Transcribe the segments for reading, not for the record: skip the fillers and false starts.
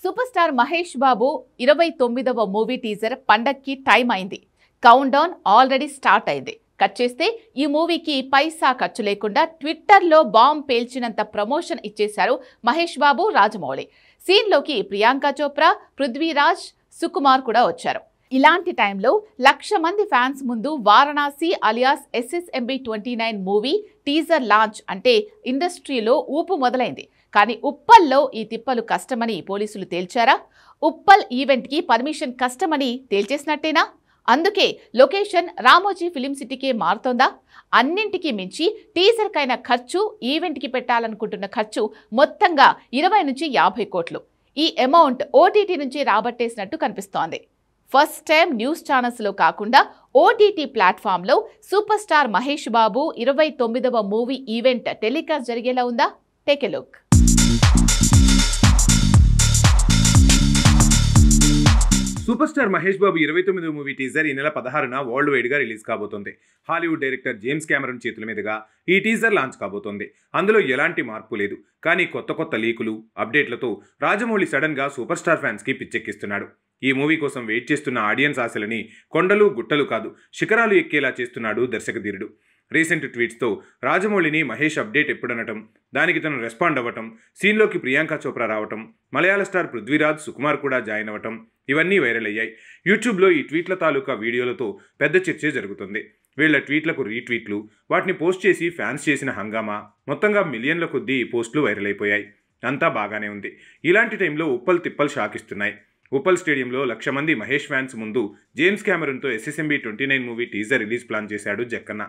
Super star Mahesh Babu 29వ movie teaser పండక్కి time అయింది. కౌంట్ డౌన్ ఆల్రెడీ స్టార్ట్ అయింది. కట్ చేస్తే ఈ మూవీకి పైసా ఖర్చు లేకుండా ట్విట్టర్లో బాంబ్ పేల్చినంత ప్రమోషన్ ఇచ్చేశారు మహేష్ బాబు, రాజమౌళి. సీన్లోకి ప్రియాంక చోప్రా, పృథ్వీరాజ్, సుకుమార్ కూడా వచ్చారు. ఇలాంటి టైంలో 1,00,000 మంది ఫ్యాన్స్ ముందు Varanasi alias SSMB 29 movie teaser launch అంటే ఇండస్ట్రీలో ఊపు మొదలైంది. కానీ ఉప్పల్లో ఈ తిప్పలు కష్టమని పోలీసులు తేల్చారా? ఉప్పల్ ఈవెంట్కి పర్మిషన్ కష్టమని తేల్చేసినట్టేనా? అందుకే లొకేషన్ రామోజీ ఫిలిం సిటీకే మారుతోందా? అన్నింటికీ మించి టీజర్కైన ఖర్చు, ఈవెంట్కి పెట్టాలనుకుంటున్న ఖర్చు మొత్తంగా 20 నుంచి 50 కోట్లు. ఈ అమౌంట్ OTT నుంచి రాబట్టేసినట్టు కనిపిస్తోంది. ఫస్ట్ టైం న్యూస్ ఛానల్స్లో కాకుండా OTT ప్లాట్ఫామ్లో సూపర్ స్టార్ మహేష్ బాబు 29వ మూవీ ఈవెంట్ టెలికాస్ట్ జరిగేలా ఉందా? Take a look. Super star Mahesh Babu 29వ మూవీ టీజర్ ఈ నెల 16న వరల్డ్ వైడ్ గా రిలీజ్ కాబోతోంది. హాలీవుడ్ డైరెక్టర్ జేమ్స్ కెమెరన్ చేతుల మీదుగా ఈ టీజర్ లాంచ్ కాబోతోంది. అందులో ఎలాంటి మార్పు లేదు. కానీ కొత్త లీకులు, అప్డేట్లతో రాజమౌళి సడన్ గా సూపర్ స్టార్ ఫ్యాన్స్ కి పిచ్చెక్కిస్తున్నాడు. ఈ మూవీ కోసం వెయిట్ చేస్తున్న ఆడియన్స్ ఆశలని కొండలు గుట్టలు కాదు, శిఖరాలు ఎక్కేలా చేస్తున్నాడు దర్శకధీరుడు. రీసెంట్ ట్వీట్స్తో రాజమౌళిని మహేష్ అప్డేట్ ఎప్పుడనటం, దానికి తను రెస్పాండ్ అవ్వటం, సీన్లోకి ప్రియాంక చోప్రా రావటం, మలయాళ స్టార్ పృథ్వీరాజ్, సుకుమార్ కూడా జాయిన్ అవ్వటం ఇవన్నీ వైరల్ అయ్యాయి. యూట్యూబ్లో ఈ ట్వీట్ల తాలూకా వీడియోలతో పెద్ద చర్చే జరుగుతుంది. వీళ్ల ట్వీట్లకు రీట్వీట్లు, వాటిని పోస్ట్ చేసి ఫ్యాన్స్ చేసిన హంగామా, మొత్తంగా మిలియన్ల కొద్దీ ఈ పోస్టులు వైరల్ అయిపోయాయి. అంతా బాగానే ఉంది. ఇలాంటి టైంలో ఉప్పల్ తిప్పలు షాకిస్తున్నాయి. ఉప్పల్ స్టేడియంలో 1,00,000 మంది మహేష్ ఫ్యాన్స్ ముందు జేమ్స్ కెమెరన్తో SSMB 29 movie teaser release plan చేశాడు జక్కన్న.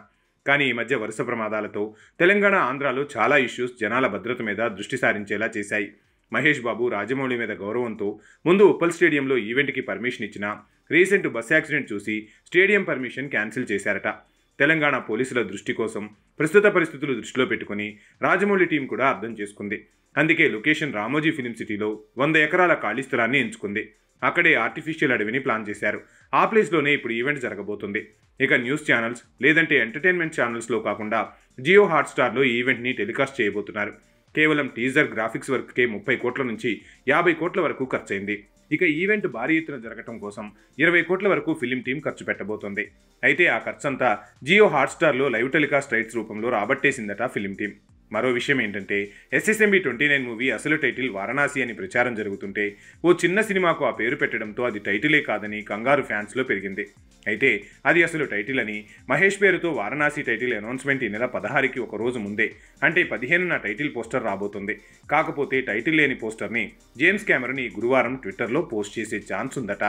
కానీ ఈ మధ్య వరుస ప్రమాదాలతో తెలంగాణ, ఆంధ్రాలో చాలా ఇష్యూస్ జనాల భద్రత మీద దృష్టి సారించేలా చేశాయి. మహేష్ బాబు రాజమౌళి మీద గౌరవంతో ముందు ఉప్పల్ స్టేడియంలో ఈవెంట్కి పర్మిషన్ ఇచ్చినా రీసెంట్ బస్ యాక్సిడెంట్ చూసి స్టేడియం పర్మిషన్ క్యాన్సిల్ చేశారట. తెలంగాణ పోలీసుల దృష్టి కోసం ప్రస్తుత పరిస్థితులు దృష్టిలో పెట్టుకుని రాజమౌళి టీం కూడా అర్థం చేసుకుంది. అందుకే లొకేషన్ రామోజీ ఫిలిం సిటీలో 100 ఎకరాల ఖాళీ స్థలాన్ని ఎంచుకుంది. అక్కడే ఆర్టిఫిషియల్ అడవిని ప్లాన్ చేశారు. ఆ ప్లేస్లోనే ఇప్పుడు ఈవెంట్ జరగబోతుంది. ఇక న్యూస్ ఛానల్స్ లేదంటే ఎంటర్టైన్మెంట్ ఛానల్స్లో కాకుండా జియో హాట్స్టార్లో ఈ ఈవెంట్ని టెలికాస్ట్ చేయబోతున్నారు. కేవలం టీజర్ గ్రాఫిక్స్ వర్క్కే 30 కోట్ల నుంచి 50 కోట్ల వరకు ఖర్చయింది. ఇక ఈవెంట్ భారీ ఎత్తున జరగటం కోసం 20 కోట్ల వరకు ఫిలిం టీం ఖర్చు పెట్టబోతోంది. అయితే ఆ ఖర్చంతా జియో హాట్స్టార్లో లైవ్ టెలికాస్ట్ రైట్స్ రూపంలో రాబట్టేసిందట ఫిలిం టీం. మరో విషయం ఏంటంటే SSMB 29 మూవీ అసలు టైటిల్ వారణాసి అని ప్రచారం జరుగుతుంటే ఓ చిన్న సినిమాకు ఆ పేరు పెట్టడంతో అది టైటిలే కాదని కంగారు ఫ్యాన్స్లో పెరిగింది. అయితే అది అసలు టైటిల్ అని, మహేష్ పేరుతో వారణాసి టైటిల్ అనౌన్స్మెంట్ ఈ నెల 16కి ఒక రోజు ముందే అంటే 15న టైటిల్ పోస్టర్ రాబోతుంది. కాకపోతే టైటిల్ లేని పోస్టర్ని జేమ్స్ కెమెరన్ ఈ గురువారం ట్విట్టర్లో పోస్ట్ చేసే ఛాన్స్ ఉందట.